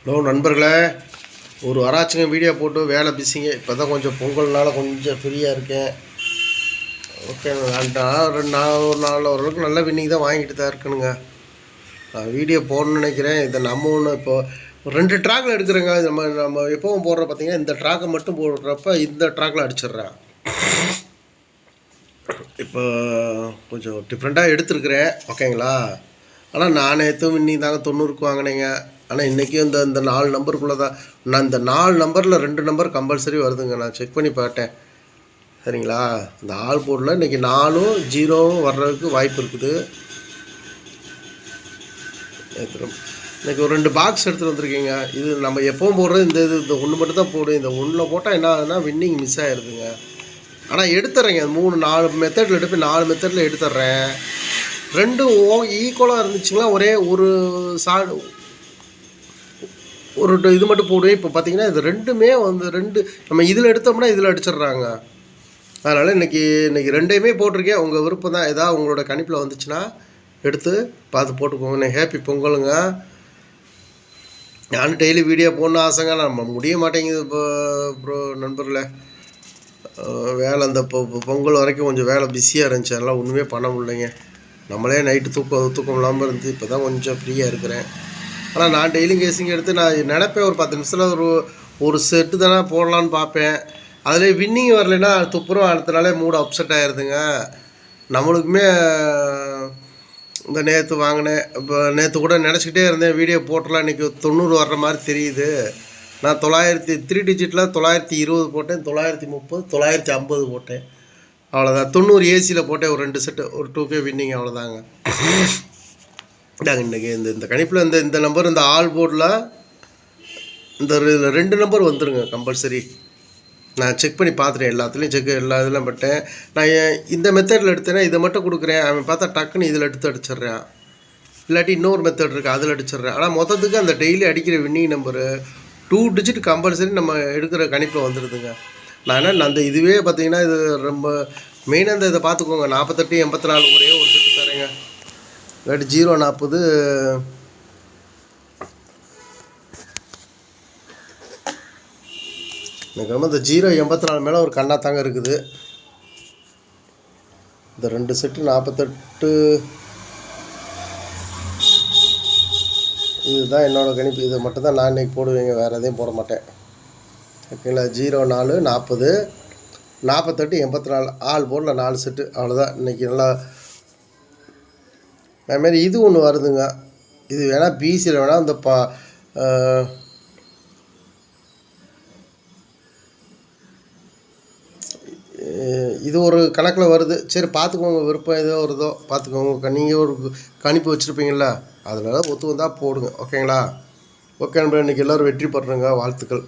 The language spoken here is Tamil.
ஹலோ நண்பர்களே, ஒரு வராச்சுங்க வீடியோ போட்டு வேலை பிஸிங்க. இப்போ தான் கொஞ்சம் பொங்கல்னால கொஞ்சம் ஃப்ரீயாக இருக்கேன். ஓகே, ஒரு நாள் ஓரளவுக்கு நல்ல வின்னிங் தான் வாங்கிட்டு தான் இருக்கணுங்க. நான் வீடியோ போடணும்னு நினைக்கிறேன். இதை நம்ம ஒன்று இப்போ 2 ட்ராக்கில் எடுக்கிறேங்க. நம்ம எப்பவும் போடுற பார்த்தீங்கன்னா இந்த ட்ராக்கை மட்டும் போடுறப்ப இந்த ட்ராக்கில் அடிச்சிடுறேன். இப்போ கொஞ்சம் டிஃப்ரெண்ட்டாக எடுத்துருக்குறேன். ஓகேங்களா? ஆனால் நான் நேற்று வின்னிங் தாங்க 90க்கு வாங்கினேங்க. ஆனால் இன்றைக்கி இந்த 4 நம்பருக்குள்ளே தான். நான் இந்த 4 நம்பரில் 2 நம்பர் கம்பல்சரி வருதுங்க. நான் செக் பண்ணி பார்த்தேன். சரிங்களா? இந்த ஆல் போர்டில் இன்றைக்கி 4ம் 0வும் வர்றதுக்கு வாய்ப்பு இருக்குது. இன்றைக்கி ஒரு 2 பாக்ஸ் எடுத்துகிட்டு வந்திருக்கீங்க. இது நம்ம எப்பவும் போடுறது இந்த ஒன்று மட்டும் தான் போடும். இந்த ஒன்றில் போட்டால் என்ன ஆகுதுன்னா வின்னிங் மிஸ் ஆகிடுதுங்க. ஆனால் எடுத்துட்றேங்க. 3-4 மெத்தடில் எடுப்பேன். 4 மெத்தடில் எடுத்துட்றேன். 2 ஈக்குவலாக இருந்துச்சுங்களா ஒரே ஒரு ஒரு இது மட்டும் போடுவேன். இப்போ பார்த்தீங்கன்னா இது 2மே வந்து 2 நம்ம இதில் எடுத்தோம்னா இதில் அடிச்சிடுறாங்க. அதனால் இன்றைக்கி 2யுமே போட்டிருக்கேன். உங்கள் விருப்பம் தான். ஏதாவது உங்களோட கணிப்பில் வந்துச்சுன்னா எடுத்து பார்த்து போட்டுக்கோங்க. ஹேப்பி பொங்கலுங்க. நானும் டெய்லி வீடியோ போடணும் ஆசைங்க. நம்ம முடிய மாட்டேங்குது இப்போ ப்ரோ நண்பர்களே. வேலை இந்த பொங்கல் வரைக்கும் கொஞ்சம் வேலை பிஸியாக இருந்துச்சு. அதெல்லாம் ஒன்றுமே பண்ண முடியலைங்க. நம்மளே நைட்டு தூக்கம் இல்லாமல் இருந்து இப்போ தான் கொஞ்சம் ஃப்ரீயாக இருக்கிறேன். ஆனால் நான் டெய்லியும் கேசிங் எடுத்து நான் நினைப்பேன் ஒரு 10 நிமிஷத்தில் ஒரு செட்டு தானே போடலான்னு பார்ப்பேன். அதில் வின்னிங் வரலைன்னா துப்புரம் அடுத்த நாளே மூடு அப்செட் ஆகிடுதுங்க. நம்மளுக்குமே இந்த நேற்று வாங்கினேன். இப்போ நேற்று கூட நினச்சிக்கிட்டே இருந்தேன் வீடியோ போட்டலாம் இன்றைக்கி 90 வர்ற மாதிரி தெரியுது. நான் 3 டிஜிட்டில் 920 போட்டேன், 930, 950 போட்டேன். அவ்வளோதான். 90 ஏசியில் போட்டேன். ஒரு 2 செட்டு, ஒரு 2K வின்னிங். அவ்வளோதாங்க. இதாங்க இன்றைக்கி இந்த கணிப்பில் இந்த நம்பர் இந்த ஆல் போர்டில் இந்த 2 நம்பர் வந்துடுங்க கம்பல்சரி. நான் செக் பண்ணி பார்த்துட்டேன். எல்லாத்துலேயும் எல்லா இதெல்லாம் பட்டேன். நான் இந்த மெத்தடில் எடுத்தேன்னா இதை மட்டும் கொடுக்குறேன். அவன் பார்த்தா டக்குன்னு இதில் எடுத்து அடிச்சிட்றேன். இல்லாட்டி இன்னொரு மெத்தட் இருக்குது, அதில் அடிச்சிட்றேன். ஆனால் மொத்தத்துக்கு அந்த டெய்லி அடிக்கிற வின்னிங் நம்பரு 2 டிஜிட் கம்பல்சரி நம்ம எடுக்கிற கணிப்பில் வந்துடுதுங்க. நான் அந்த இதுவே பார்த்தீங்கன்னா இது ரொம்ப மெயினாக இந்த இதை பார்த்துக்கோங்க. 48, 84 ஒரே ஒரு செட்டு தரேங்க. இல்லாட்டி 040 எனக்கு ரொம்ப இந்த 084 மேலே ஒரு கண்ணா தாங்க இருக்குது. இந்த 2 செட்டு 48 இதுதான் என்னோடய கணிப்பு. இதை மட்டும் தான் நான் இன்றைக்கி போடுவேங்க. வேறு எதையும் போட மாட்டேன். ஓகேங்களா? 04, 40, 48, 84 ஆல் போர்டில் 4 செட்டு. அவ்வளோதான். இன்றைக்கி நல்லா அதுமாரி இது ஒன்று வருதுங்க. இது வேணால் பிசியில் வேணால் இந்த இது ஒரு கணக்கில் வருது. சரி பார்த்துக்கோங்க. விருப்பம் ஏதோ வருதோ பார்த்துக்கோங்க. நீங்கள் ஒரு கணிப்பு வச்சுருப்பீங்களா, அதில் ஒத்து வந்தால் போடுங்க. ஓகேங்களா? ஓகே நண்பர், இன்றைக்கி எல்லோரும் வெற்றி பெறுறேங்க. வாழ்த்துக்கள்.